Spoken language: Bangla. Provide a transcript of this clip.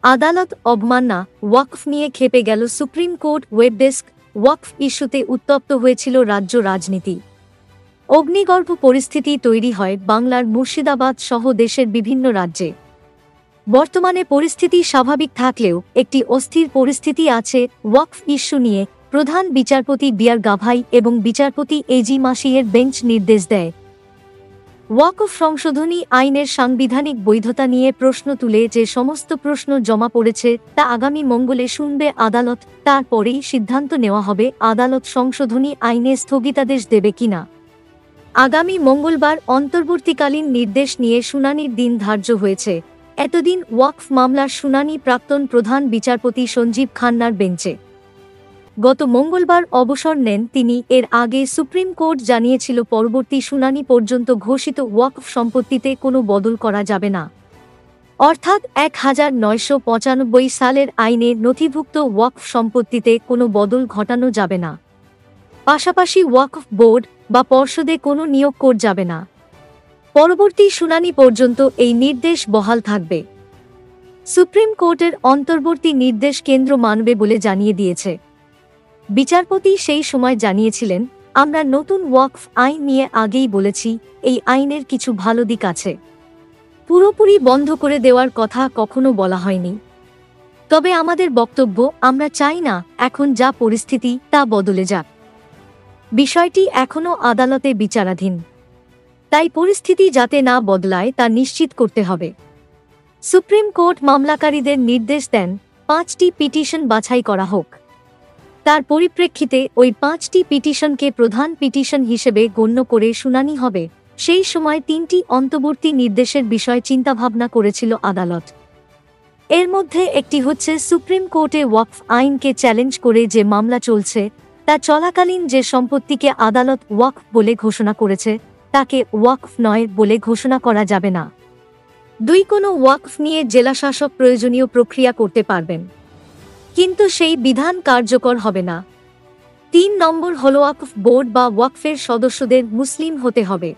আদালত অবমাননা ওয়াকফ নিয়ে খেপে গেল সুপ্রিম কোর্ট। Web desk. ওয়াকফ ইস্যুতে উত্তপ্ত হয়েছিল রাজ্য রাজনীতি। অগ্নিগর্ভ পরিস্থিতি তৈরি হয় বাংলার মুর্শিদাবাদ সহ দেশের বিভিন্ন রাজ্যে। বর্তমানে পরিস্থিতি স্বাভাবিক থাকলেও একটি অস্থির পরিস্থিতি আছে ওয়াকফ ইস্যু নিয়ে। প্রধান বিচারপতি বিআর গাভাই এবং বিচারপতি এজি মাসিহের বেঞ্চ নির্দেশ দেয়, ওয়াকফ সংশোধনী আইনের সাংবিধানিক বৈধতা নিয়ে প্রশ্ন তুলে যে সমস্ত প্রশ্ন জমা পড়েছে তা আগামী মঙ্গলে শুনবে আদালত। তারপরেই সিদ্ধান্ত নেওয়া হবে আদালত সংশোধনী আইনে স্থগিতাদেশ দেবে কিনা। আগামী মঙ্গলবার অন্তর্বর্তীকালীন নির্দেশ নিয়ে শুনানির দিন ধার্য হয়েছে। এতদিন ওয়াকফ মামলার শুনানি প্রাক্তন প্রধান বিচারপতি সঞ্জীব খান্নার বেঞ্চে। গত মঙ্গলবার অবসর নেন তিনি। এর আগে সুপ্রিম কোর্ট জানিয়েছিল পরবর্তী শুনানি পর্যন্ত ঘোষিত ওয়াকফ সম্পত্তিতে কোনো বদল করা যাবে না। অর্থাৎ 1995 সালের আইনে নথিভুক্ত ওয়াকফ সম্পত্তিতে কোনো বদল ঘটানো যাবে না। পাশাপাশি ওয়াকফ বোর্ড বা পর্ষদে কোনো নিয়োগ করা যাবে না। পরবর্তী শুনানি পর্যন্ত এই নির্দেশ বহাল থাকবে। সুপ্রিম কোর্টের অন্তর্বর্তী নির্দেশ কেন্দ্র মানবে বলে জানিয়ে দিয়েছে। বিচারপতি সেই সময় জানিয়েছিলেন, আমরা নতুন ওয়াকফ আইন নিয়ে আগেই বলেছি, এই আইনের কিছু ভালো দিক আছে। পুরোপুরি বন্ধ করে দেওয়ার কথা কখনো বলা হয়নি। তবে আমাদের বক্তব্য, আমরা চাই না এখন যা পরিস্থিতি তা বদলে যাক। বিষয়টি এখনও আদালতে বিচারাধীন। তাই পরিস্থিতি যাতে না বদলায় তা নিশ্চিত করতে হবে। সুপ্রিম কোর্ট মামলাকারীদের নির্দেশ দেন 5টি পিটিশন বাছাই করা হোক। তার পরিপ্রেক্ষিতে ওই 5টি পিটিশনকে প্রধান পিটিশন হিসেবে গণ্য করে শুনানি হবে। সেই সময় 3টি অন্তর্বর্তী নির্দেশের বিষয় চিন্তাভাবনা করেছিল আদালত। এর মধ্যে একটি হচ্ছে সুপ্রিম কোর্টে ওয়াকফ আইনকে চ্যালেঞ্জ করে যে মামলা চলছে তা চলাকালীন যে সম্পত্তিকে আদালত ওয়াকফ বলে ঘোষণা করেছে তাকে ওয়াকফ নয় বলে ঘোষণা করা যাবে না। 2 কোনো ওয়াকফ নিয়ে জেলাশাসক প্রয়োজনীয় প্রক্রিয়া করতে পারবেন, কিন্তু সেই বিধান কার্যকর হবে না। 3 নম্বর হল ওয়াকফ বোর্ড বা ওয়াকফের সদস্যদের মুসলিম হতে হবে।